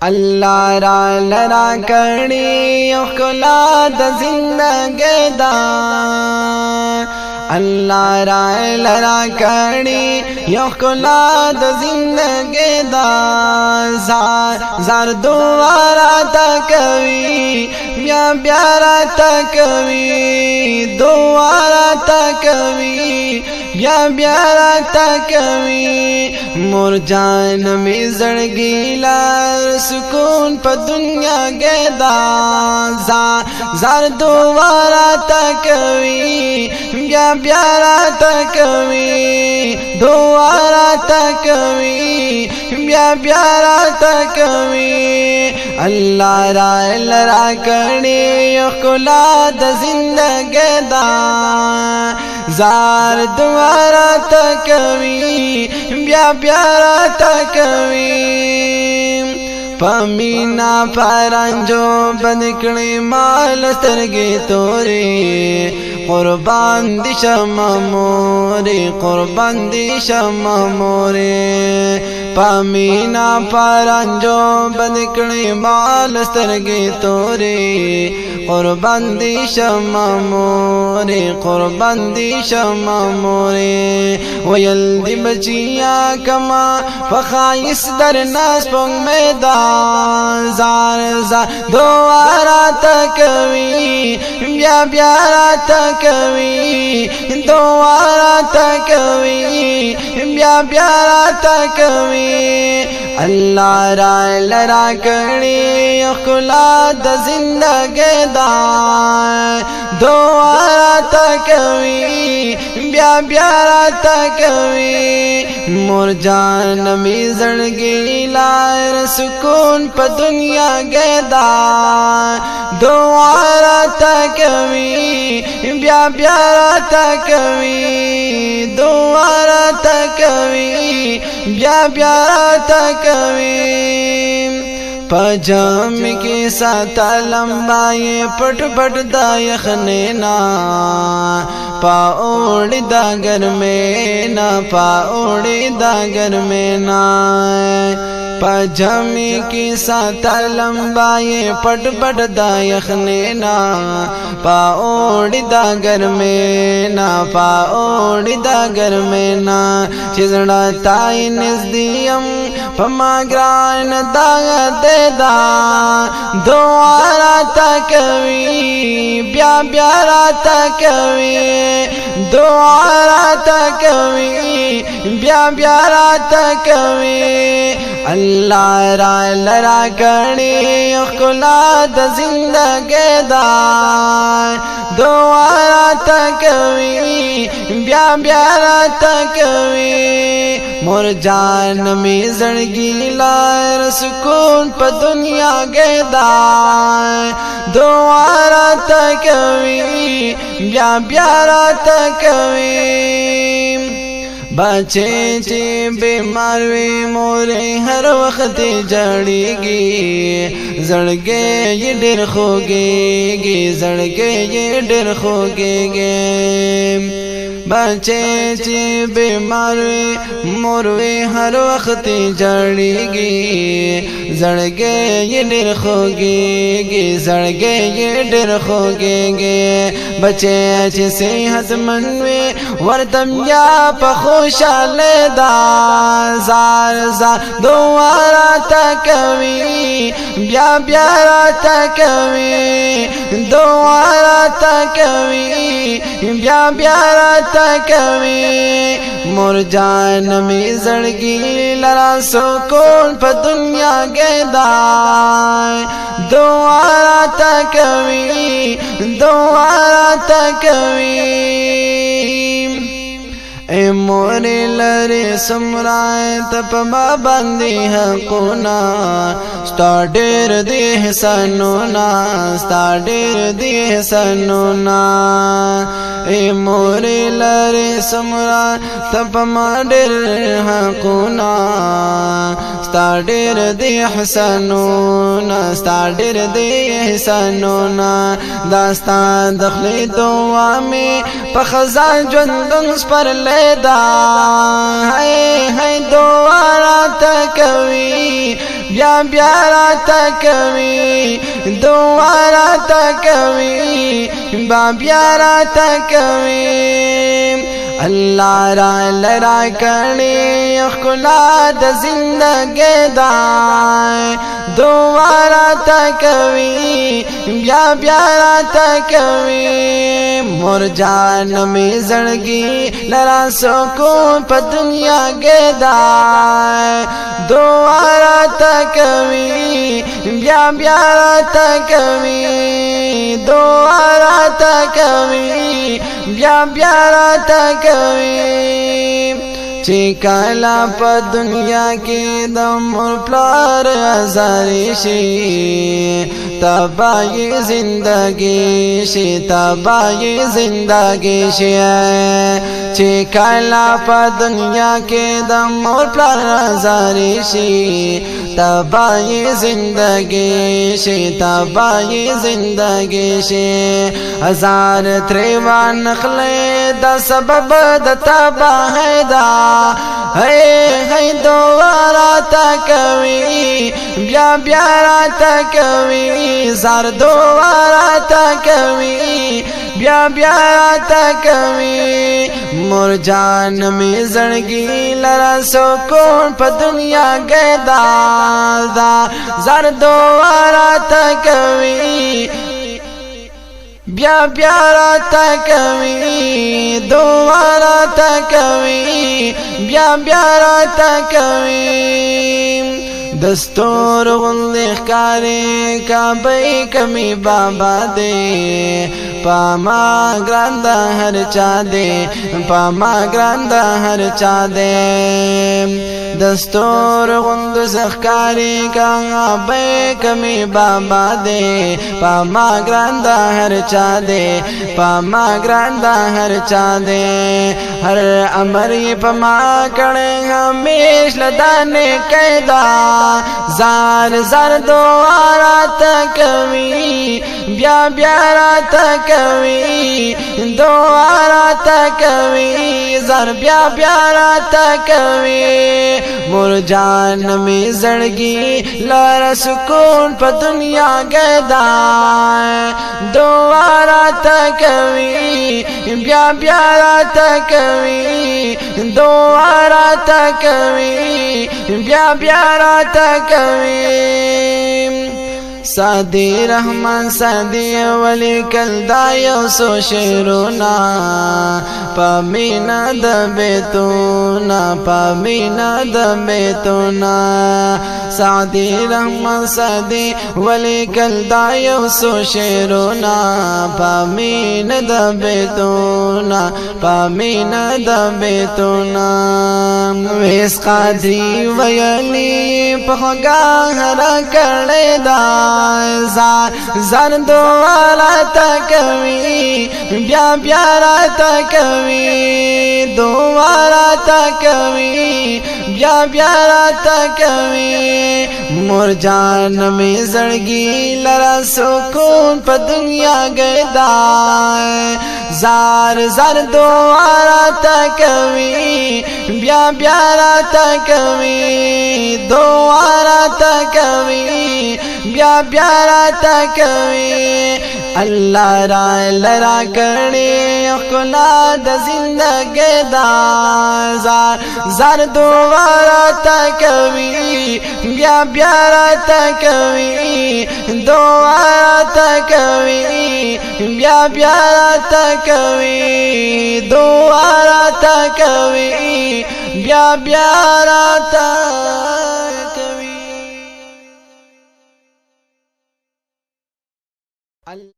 اللہ را لرا کړي ښکلا د زندګۍ دا اللہ را لرا کړي ښکلا د زندګۍ دا زار دوارا تا کوي بیا بیا را تا کوي دوارا تا کوي بیا بیا را تا کوي مور جان می زړګي لار سکون په دنیا کې دا زار دوارا تا کوي بیا بیا را تا کوي دوارا تا کوي بیا بیا را تا کوي اللہ را لرا کړي ښکلا د زندګۍ دا زار دوارا تا کوي بیا بیا را تا کوي پمینا پرانجو بند کړي مال سترګې تورې قربان دي شمع مورې قربان دي شمع مورې پمینا پرانجو بند کړي مال سترګې تورې قربان دي شمع مورې قربان دي شمع مورې ویل دی بچیا کما فخایس در ناس پنگ میدان زار زار دوارا تا کوي بیا بیا را تا کوي دوارا تا کوي بیا بیا را تا کوي اللہ را لرا کړي ښکلا د زندګۍ دا دوارا تا کوي بیا بیا را تا کوي مور جان می زړګي لار سکون په دنیا کې دا دوارا تا کوي بیا بیا را تا کوي دوارا تا کوي بیا بیا را تا کوي پجام کی ساتا لمبائے پٹ پٹ دا یخنینا پا اوڑی دا گرمینا پا اوڑی دا گرمینا پجام کی ساتا لمبائے پٹ پٹ دا یخنینا پا اوڑی دا گرمینا پا اوڑی دا گرمینا چیزڑا تائی نزدیم پما گران دا دے دا دوارا تا کوي بیا بیا را تا کوي دوارا تا کوي بیا بیا را تا کوي اللہ را لرا کړي ښکلا د زندګۍ دا دوارا تا کوي بیا بیا را تا کوي مور جان می زړګي لار سکون په دنیا کې دا دوارا تا کوي بیا بیا را تا کوي بچے چی بیمار وی مورے ہر وقت جڑیگی زڑگے یہ ڈر خوگے گی زڑگے یہ ڈر خوگے گے بچے چی بیمار وی موروے ہر وقت جڑیگی زڑگے یہ ڈر خوگے گی زڑگے یہ ڈر خوگے گے بچے چی صحت منوے ورتم یا پخوشال دا زار زار دوارا تا کوي بیا بیا را تا کوي دوارا تا کوي بیا بیا را تا کوي مور جان می زړګي لرا سکون په دنیا کې دا دوارا تا کوي دوارا تا کوي اے موری لری سمرائے تپ ما بندی حقونا ستا ډیر دی حسنونا ستا ډیر دی حسنونا اے موری لری سمرائے تپ ما ډیر حقونا ستا ډېر دی احسانونه ستا ډېر دی احسانونه دا ستا د خولې دعا مې په خزان ژوندون سپرلی ده هی دعا راته کوي بیا بیا راته کوي دعا راته کوي بیا راته کوي الله را لرا کړي ښکلا د زندګۍ دا دعا راته کوي بیا بیا راته کوي مور جان مې زړګي لرا سکون په دنیا کې دا دعا راته کوي بیا بیا راته کوي دعا راته کوي بیا بیا راته کوي چې کله په دنیا کې د مور پلار ازاري شي تباہی زندگی شي تباہی زندگی شي چې کله په دنیا کې د مور پلار ازاري شي تباہی زندگی شي تباہی زندگی شي هزار تریوان نخلې د سبب د تباہی دا هی دعا راته کوي بیا بیا راته کوي زار دعا راته کوي بیا بیا راته کوي مور جان مې زړګي لرا سکون په دنیا کې دا زار دعا راته کوي بیا بیا راته کوي دعا راته کوي بیا بیا راته کوي دستور غندې ښکارې کعبه کمی بابا دې پاما ګران د هر چا دې پاما ګران د هر چا دې دستور غند ښکارې کعبه کمی بابا دې پاما ګران د هر چا دې پاما ګران د هر چا دې هر امر یې پما کړه همیش لدانې قیدا زار زار دعا راته کوي بیا بیا راته کوي دعا راته کوي زار بیا بیا راته کوي مور جان مې زړګي لار سکون په دنیا کې دا دعا راته کوي بیا بیا راته کوي دعا راته کوي بیا بیا راته کوي سادی رحمان سادی ولی کل دا یو سو شیرونا پامینا د بیتونا پامینا د بیتونا سادی رحمان سادی ولی کل دا یو سو شیرونا پامینا د بیتونا پامینا د بیتونا ویس قادری ویلی پخوگا را کرده دا زار دعا راته کوي بیا بیا راته کوي دعا راته کوي بیا بیا راته کوي مور جان مې زړګي لرا سکون په دنیا کې دا زار زار دعا راته کوي بیا بیا راته کوي دعا راته کوي بیا بیا راته کوي الله را لرا کړي ښکلا د زندګۍ دا زار دعا راته کوي بیا بیا راته کوي دعا راته کوي بیا بیا راته کوي دعا راته کوي بیا بیا راته کوي